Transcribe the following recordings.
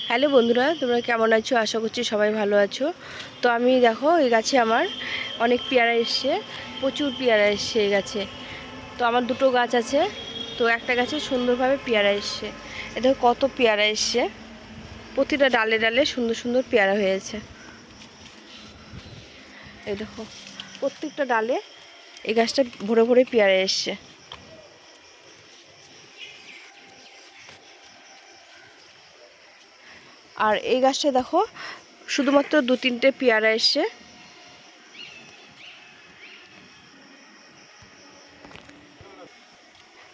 Hello বন্ধুরা, তোমরা কেমন আছো? আশা করছি সবাই ভালো আছো। তো আমি দেখো এই গাছে আমার অনেক পেয়ারা এসছে, প্রচুর পেয়ারা এসছে এই গাছে। তো আমার দুটো গাছ আছে, তো একটা গাছে সুন্দরভাবে পেয়ারা এসছে। এটা কত পেয়ারা এসছে, প্রতিটা ডালে ডালে সুন্দর সুন্দর পেয়ারা হয়েছে। এই দেখো প্রত্যেকটা ডালে এই গাছটা ভরে ভরে পেয়ারা এসছে। আর এই গাছটা দেখো শুধুমাত্র 2-3টে পেয়ারা এসছে।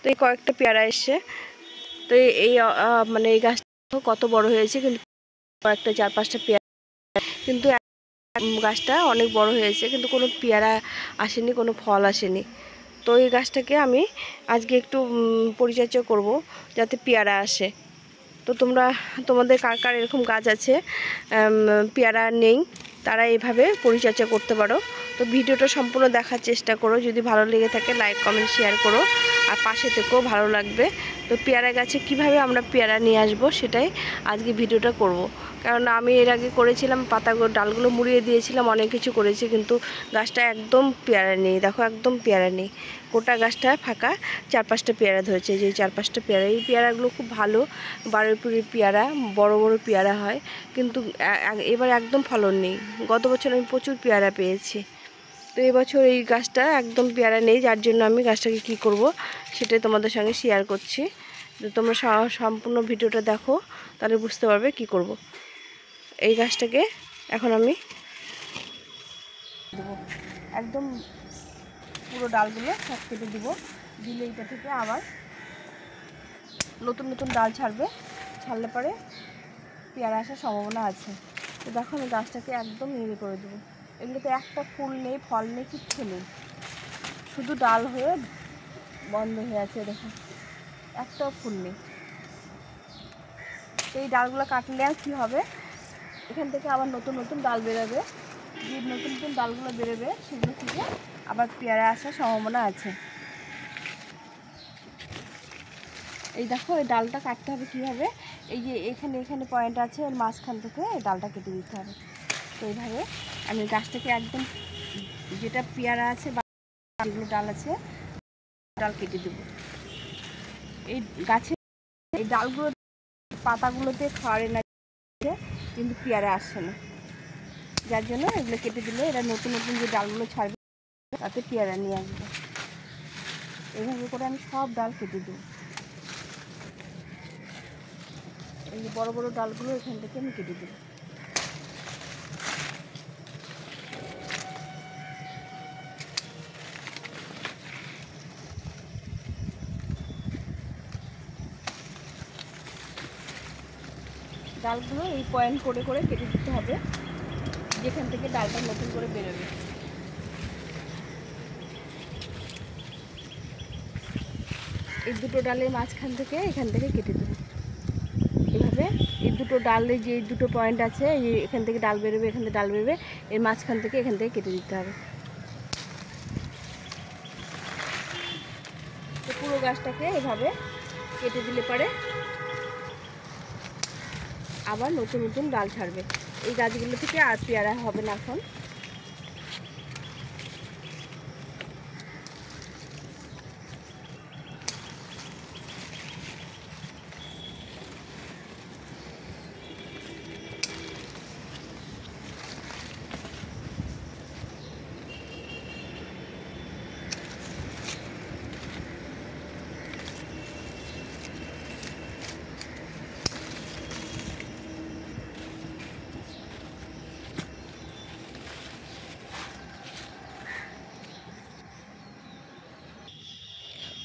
তো এই কয়েকটা পেয়ারা এসছে। তো এই মানে এই গাছটা কত বড় হয়েছে, কিন্তু কয়েকটা 4-5টা পেয়ারা, কিন্তু গাছটা অনেক বড় হয়েছে কিন্তু কোনো পেয়ারা আসেনি, কোনো ফল আসেনি। তো এই গাছটাকে আমি আজকে একটু পরিচর্যা করব যাতে পেয়ারা আসে। তো তোমাদের কার কার এরকম গাছ আছে পেয়ারা নেই, তারা এইভাবে পরিচর্যা করতে পারো। তো ভিডিওটা সম্পূর্ণ দেখার চেষ্টা করো, যদি ভালো লেগে থাকে লাইক কমেন্ট শেয়ার করো, আর পাশে থেকেও ভালো লাগবে। তো পেয়ারা গাছে কিভাবে আমরা পেয়ারা নিয়ে আসবো সেটাই আজকে ভিডিওটা করব। কারণ আমি এর আগে করেছিলাম, পাতাগুলো ডালগুলো মুড়িয়ে দিয়েছিলাম, অনেক কিছু করেছি, কিন্তু গাছটা একদম পেয়ারা নেই। দেখো একদম পেয়ারা নেই, গোটা গাছটা ফাঁকা, 4-5টা পেয়ারা ধরেছে। যে 4-5টা পেয়ারা, এই পেয়ারাগুলো খুব ভালো, বারুইপুরের পেয়ারা, বড় বড় পেয়ারা হয়, কিন্তু এবার একদম ফলন নেই। গত বছর আমি প্রচুর পেয়ারা পেয়েছি, তো এবছর এই গাছটা একদম পেয়ারা নেই, যার জন্য আমি গাছটাকে কি করব সেটাই তোমাদের সঙ্গে শেয়ার করছি। তো তোমরা সম্পূর্ণ ভিডিওটা দেখো, তাহলে বুঝতে পারবে কি করব। এই গাছটাকে এখন আমি দেবো, একদম পুরো ডালগুলো সব কেটে দেবো, দিলে এটা থেকে আবার নতুন নতুন ডাল ছাড়বে, ছাড়লে পরে পেয়ারা আসার সম্ভাবনা আছে। তো দেখো আমি গাছটাকে একদম নেড়ে করে দেবো। এগুলোতে একটা ফুল নেই, ফল নেই, কিচ্ছু নেই, শুধু ডাল হয়ে বন্ধ হয়ে আছে। দেখো একটাও ফুল নেই। তো এই ডালগুলো কাটলে আর কী হবে, এখান থেকে আবার নতুন নতুন ডাল বেরোবে। যে নতুন নতুন ডালগুলো বেরোবে সেগুলো থেকে আবার পেয়ারা আসার সম্ভাবনা আছে। এই দেখো এই ডালটা কাটতে হবে কীভাবে, এই যে এখানে এখানে পয়েন্ট আছে, এর মাঝখান থেকে এই ডালটা কেটে দিতে হবে। তো এইভাবে আমি গাছটাকে একদম যেটা পেয়ারা আছে বা যেগুলো ডাল আছে ডাল কেটে দেবো। এই গাছে এই ডালগুলো পাতাগুলোতে খাওয়ারে না, কিন্তু পেয়ারা আসছে না, যার জন্য এগুলো কেটে দিলে এরা নতুন নতুন যে ডালগুলো ছাড়বে তাতে পেয়ারা নিয়ে আসবে। এইভাবে করে আমি সব ডাল কেটে দেবো। এই যে বড়ো বড়ো ডালগুলো এখান থেকে আমি কেটে দেবো। ডালগুলো এই পয়েন্ট করে করে কেটে দিতে হবে, যেখান থেকে ডালটা নতুন করে বেরোবে। এই দুটো ডালের মাঝখান থেকে এখান থেকে কেটে দেবো। এভাবে এই দুটো ডালে যে দুটো পয়েন্ট আছে, এখান থেকে ডাল বেরোবে, এখান থেকে ডাল বেরোবে, এর মাঝখান থেকে এখান থেকে কেটে দিতে হবে। তো পুরো গাছটাকে এভাবে কেটে দিলে পরে আবার নতুন নতুন ডাল ছাড়বে। এই গাছগুলো থেকে আর পেয়ারা হবে না এখন।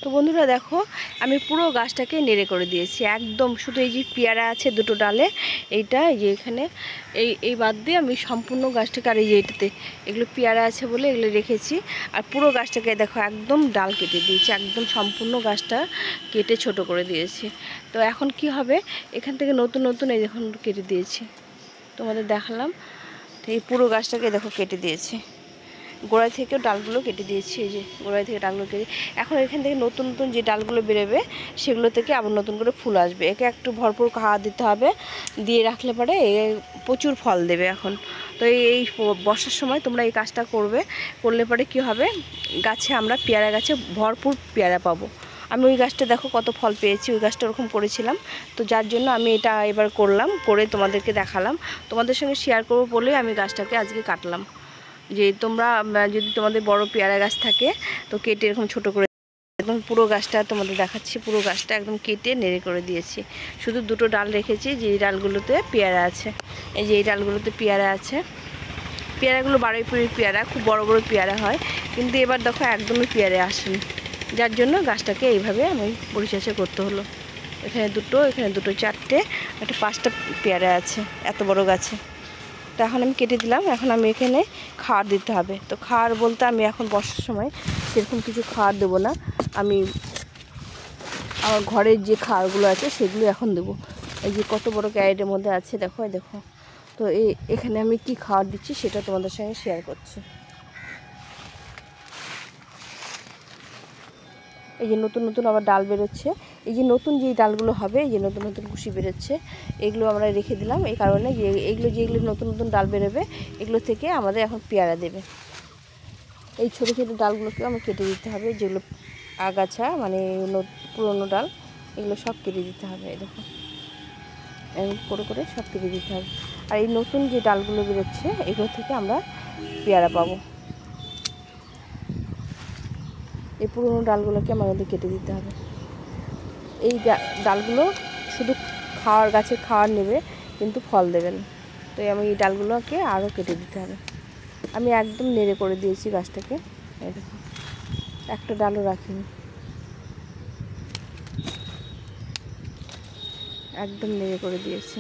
তো বন্ধুরা দেখো আমি পুরো গাছটাকে নেড়ে করে দিয়েছি একদম, শুধু এই যে পেয়ারা আছে দুটো ডালে, এইটা এই যে এখানে এই বাদ দিয়ে আমি সম্পূর্ণ গাছটাকে, আর এই যে এটাতে এগুলো পেয়ারা আছে বলে এগুলো রেখেছি। আর পুরো গাছটাকে দেখো একদম ডাল কেটে দিয়েছি, একদম সম্পূর্ণ গাছটা কেটে ছোট করে দিয়েছি। তো এখন কি হবে, এখান থেকে নতুন নতুন এই দেখুন কেটে দিয়েছি, তোমাদের দেখালাম। তো এই পুরো গাছটাকে দেখো কেটে দিয়েছি, গোড়ায় থেকেও ডালগুলো কেটে দিয়েছি। এই যে গোড়ায় থেকে ডালগুলো কেটে, এখন এখান থেকে নতুন নতুন যে ডালগুলো বেরোবে সেগুলো থেকে আবার নতুন করে ফুল আসবে। একে একটু ভরপুর খাওয়া দিতে হবে, দিয়ে রাখলে পরে প্রচুর ফল দেবে এখন। তো এই বর্ষার সময় তোমরা এই কাজটা করলে পরে কি হবে, গাছে আমরা পেয়ারা গাছে ভরপুর পেয়ারা পাবো। আমি ওই গাছটা দেখো কত ফল পেয়েছি, ওই গাছটা ওরকম করেছিলাম। তো যার জন্য আমি এটা এবার করলাম, করে তোমাদেরকে দেখালাম, তোমাদের সঙ্গে শেয়ার করবো বলেই আমি গাছটাকে আজকে কাটলাম। যে তোমরা যদি তোমাদের বড় পেয়ারা গাছ থাকে তো কেটে এরকম ছোট করে, একদম পুরো গাছটা তোমাদের দেখাচ্ছি, পুরো গাছটা একদম কেটে নেড়ে করে দিয়েছি। শুধু দুটো ডাল রেখেছি, যে ডালগুলোতে পেয়ারা আছে। এই যে এই ডালগুলোতে পেয়ারা আছে। পেয়ারাগুলো বারুইপুরের পেয়ারা, খুব বড় বড় পেয়ারা হয়, কিন্তু এবার দেখো একদমই পেয়ারা আসেনি। যার জন্য গাছটাকে এইভাবে আমি পরিচর্যা করতে হলো। এখানে দুটো, চারটে, একটা 5টা পেয়ারা আছে এত বড় গাছে। তো এখন আমি কেটে দিলাম। এখন আমি এখানে খাবার দিতে হবে। তো খাবার বলতে আমি এখন বর্ষার সময় সেরকম কিছু খাবার দেবো না, আমি আমার ঘরের যে খাবারগুলো আছে সেগুলো এখন দেবো। এই যে কত বড় ক্যারেটের মধ্যে আছে, দেখো দেখো। তো এখানে আমি কি খাবার দিচ্ছি সেটা তোমাদের সঙ্গে শেয়ার করছি। এই যে নতুন নতুন আবার ডাল বেরোচ্ছে, এই যে নতুন যেই ডালগুলো হবে, এই যে নতুন নতুন কুশি বেরোচ্ছে, এগুলো আমরা রেখে দিলাম এই কারণে যে যেগুলো নতুন নতুন ডাল বেরোবে এগুলো থেকে আমাদের এখন পেয়ারা দেবে। এই ছোটো ছোটো ডালগুলোকে আমার কেটে দিতে হবে, যেগুলো আগাছা মানে পুরনো ডাল, এগুলো সব কেটে দিতে হবে। এই দেখো করে করে সব কেটে দিতে হবে। আর এই নতুন যে ডালগুলো বেরোচ্ছে এগুলো থেকে আমরা পেয়ারা পাবো। এই পুরনো ডালগুলোকে আমাদের কেটে দিতে হবে। এই ডালগুলো শুধু গাছের খাওয়ার নেবে, কিন্তু ফল দেবে না। তো আমি এই ডালগুলোকে আরও কেটে দিতে হবে। আমি একদম নেড়ে করে দিয়েছি গাছটাকে, এই দেখো একটা ডালও রাখিনি, একদম নেড়ে করে দিয়েছি।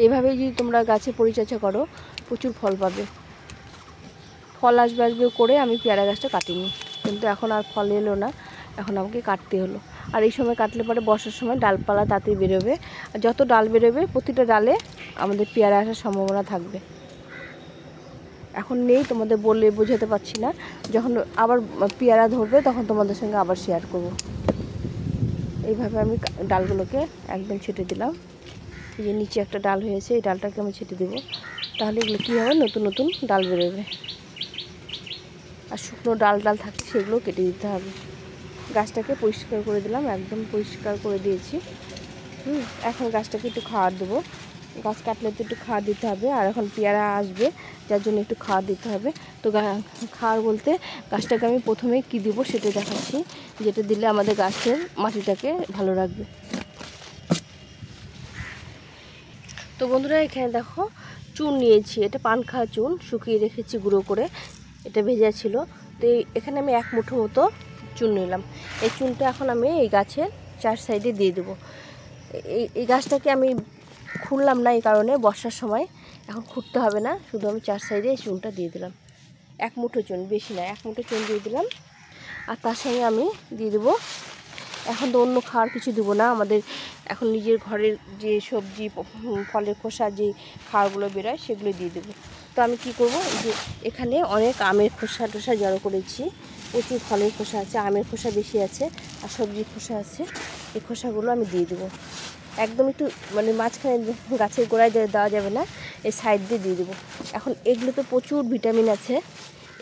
এইভাবেই যদি তোমরা গাছে পরিচর্যা করো প্রচুর ফল পাবে। ফল আসবে করে আমি পেয়ারা গাছটা কাটিনি, কিন্তু এখন আর ফল এলো না, এখন আমাকে কাটতে হলো। আর এই সময় কাটলে পরে বর্ষার সময় ডালপালা তাড়াতাড়ি বেরোবে, আর যত ডাল বেরোবে প্রতিটা ডালে আমাদের পেয়ারা আসার সম্ভাবনা থাকবে। এখন নেই, তোমাদের বলে বোঝাতে পারছি না, যখন আবার পেয়ারা ধরবে তখন তোমাদের সঙ্গে আবার শেয়ার করব। এইভাবে আমি ডালগুলোকে একদম ছেটে দিলাম। এই যে নিচে একটা ডাল হয়েছে, এই ডালটাকে আমি ছেটে দেবো, তাহলে এগুলো কী হবে, নতুন নতুন ডাল বেরোবে। আর শুকনো ডাল থাকে সেগুলো কেটে দিতে হবে। গাছটাকে পরিষ্কার করে দিলাম, একদম পরিষ্কার করে দিয়েছি। এখন গাছটাকে একটু খাবার দেবো, গাছ কাটলে তো একটু খাবার দিতে হবে। আর এখন পেয়ারা আসবে, যার জন্য একটু খাবার দিতে হবে। তো খাবার বলতে গাছটাকে আমি প্রথমে কি দিব সেটা দেখাচ্ছি, যেটা দিলে আমাদের গাছের মাটিটাকে ভালো রাখবে। তো বন্ধুরা এখানে দেখো চুন নিয়েছি, এটা পান খাওয়া চুন, শুকিয়ে রেখেছি গুঁড়ো করে, এটা ভেজা ছিল। তো এখানে আমি 1 মুঠো মতো চুন নিলাম। এই চুনটা এখন আমি এই গাছের 4 সাইডে দিয়ে দেবো। এই গাছটাকে আমি খুঁড়লাম না, এই কারণে বর্ষার সময় এখন খুঁড়তে হবে না, শুধু আমি 4 সাইডে এই চুনটা দিয়ে দিলাম। 1 মুঠো চুন, বেশি না, 1 মুঠো চুন দিয়ে দিলাম। আর তার সঙ্গে আমি দিয়ে দেবো, এখন তো অন্য খাওয়ার কিছু দেবো না, আমাদের এখন নিজের ঘরের যে সবজি ফলের খোসা যে খাওয়ারগুলো বেরোয় সেগুলো দিয়ে দেবো। তো আমি কি করব, যে এখানে অনেক আমের খোসা টোসা জড়ো করেছি, প্রচুর ফলের খোসা আছে, আমের খোসা বেশি আছে, আর সবজির খোসা আছে। এই খোসাগুলো আমি দিয়ে দেবো একদম একটু, মানে মাঝখানে গাছের গোড়ায় দেওয়া যাবে না, এই সাইড দিয়ে দেবো। এখন এগুলোতে প্রচুর ভিটামিন আছে,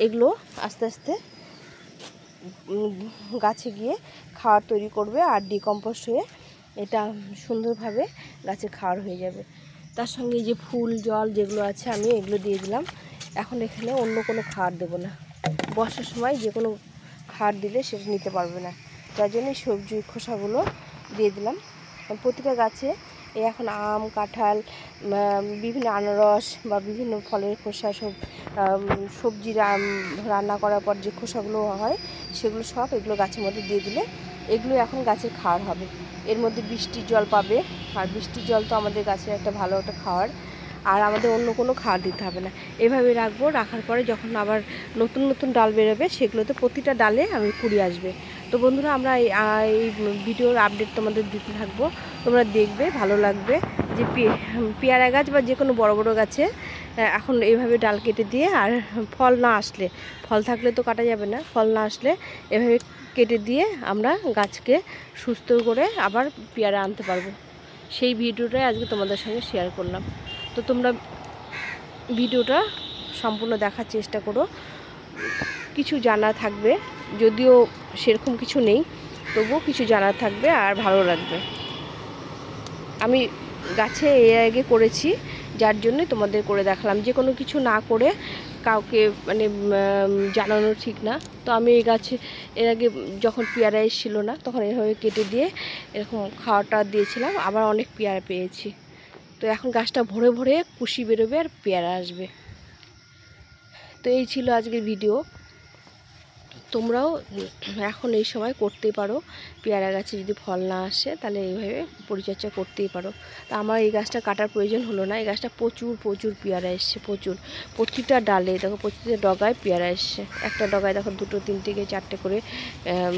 এগুলো আস্তে আস্তে গাছে গিয়ে খাবার তৈরি করবে, আর ডিকম্পোস্ট হয়ে এটা সুন্দরভাবে গাছের খাবার হয়ে যাবে। তার সঙ্গে যে ফুল জল যেগুলো আছে আমি এগুলো দিয়ে দিলাম। এখন এখানে অন্য কোনো খাবার দেবো না, বর্ষার সময় যে কোনো খাবার দিলে সেটা নিতে পারবে না, যার জন্য সবজির খোসাগুলো দিয়ে দিলাম প্রতিটা গাছে। এখন আম, কাঁঠাল, বিভিন্ন আনারস বা বিভিন্ন ফলের খোসা, সবজি রান্না করার পর যে খোসাগুলো হয় সেগুলো সব এগুলো গাছের মধ্যে দিয়ে দিলে এগুলো এখন গাছের খাওয়ার হবে। এর মধ্যে বৃষ্টির জল পাবে, আর বৃষ্টির জল তো আমাদের গাছের একটা ভালো একটা খাওয়ার, আর আমাদের অন্য কোনো খাবার দিতে হবে না। এভাবে রাখবো, রাখার পরে যখন আবার নতুন নতুন ডাল বেরোবে সেগুলোতে প্রতিটা ডালে আমি কুড়ি আসবে। তো বন্ধুরা আমরা এই ভিডিওর আপডেট তোমাদের দিতে থাকবো, তোমরা দেখবে, ভালো লাগবে। যে পেয়ারা গাছ বা যে কোনো বড় বড় গাছে এখন এইভাবে ডাল কেটে দিয়ে, আর ফল না আসলে, ফল থাকলে তো কাটা যাবে না, ফল না আসলে এভাবে কেটে দিয়ে আমরা গাছকে সুস্থ করে আবার পেয়ারা আনতে পারবো। সেই ভিডিওটাই আজকে তোমাদের সঙ্গে শেয়ার করলাম। তো তোমরা ভিডিওটা সম্পূর্ণ দেখার চেষ্টা করো, কিছু জানা থাকবে, যদিও সেরকম কিছু নেই, তবুও কিছু জানা থাকবে আর ভালো লাগবে। আমি গাছে এর আগে করেছি, যার জন্যই তোমাদের করে দেখালাম। যে কোনো কিছু না করে কাউকে মানে জানানো ঠিক না। তো আমি এই গাছে এর আগে যখন পেয়ারা এসেছিলো না, তখন এভাবে কেটে দিয়ে এরকম খাওয়াটা দিয়েছিলাম, আবার অনেক পেয়ারা পেয়েছি। তো এখন গাছটা ভরে ভরে কুশি বেরোবে আর পেয়ারা আসবে। তো এই ছিল আজকের ভিডিও। তোমরাও এখন এই সময় করতেই পারো, পেয়ারা গাছে যদি ফল না আসে তাহলে এইভাবে পরিচর্যা করতেই পারো। তা আমার এই গাছটা কাটার প্রয়োজন হলো না, এই গাছটা প্রচুর প্রচুর পেয়ারা এসছে, প্রচুর। প্রতিটা ডালে দেখো, প্রতিটা ডগায় পেয়ারা এসছে। একটা ডগায় দেখো 2, 3 থেকে 4টে করে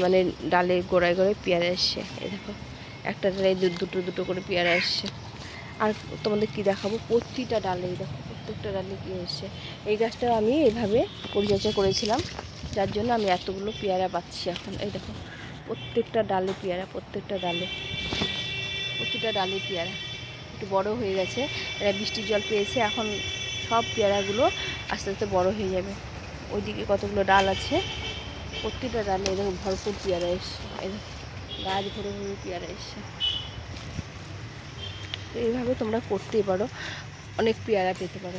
মানে ডালে গোড়ায় গোড়ায় পেয়ারা এসছে। এই দেখো একটা ডালে 2 করে পেয়ারা এসছে। আর তোমাদের কি দেখাবো, প্রতিটা ডালে দেখো, প্রত্যেকটা ডালে কি এসছে। এই গাছটা আমি এইভাবে পরিচর্যা করেছিলাম, যার জন্য আমি এতগুলো পেয়ারা পাচ্ছি এখন। এই দেখো প্রত্যেকটা ডালে পেয়ারা, প্রত্যেকটা ডালে, প্রতিটা ডালে পেয়ারা। একটু বড় হয়ে গেছে, এরা বৃষ্টির জল পেয়েছে, এখন সব পেয়ারাগুলো আস্তে আস্তে বড় হয়ে যাবে। ওইদিকে কতগুলো ডাল আছে, প্রতিটা ডালে এরকম ভরপুর পেয়ারা এসছে। এরকম গাছ ভরে ভরে পেয়ারা এসছে। তো এইভাবে তোমরা করতেই পারো, অনেক পেয়ারা পেতে পারো।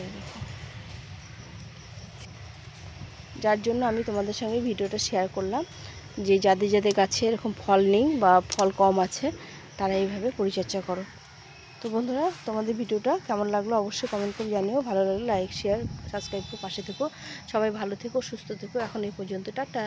যার জন্য আমি তোমাদের সঙ্গে ভিডিওটা শেয়ার করলাম, যে যাদের যাদের গাছে এরকম ফল নেই বা ফল কম আছে, তারা এইভাবে পরিচর্যা করো। তো বন্ধুরা, তোমাদের ভিডিওটা কেমন লাগলো অবশ্যই কমেন্ট করে জানিও। ভালো লাগলে লাইক, শেয়ার, সাবস্ক্রাইব করে পাশে থেকো। সবাই ভালো থেকো, সুস্থ থেকো। এখন এই পর্যন্ত, টাটা।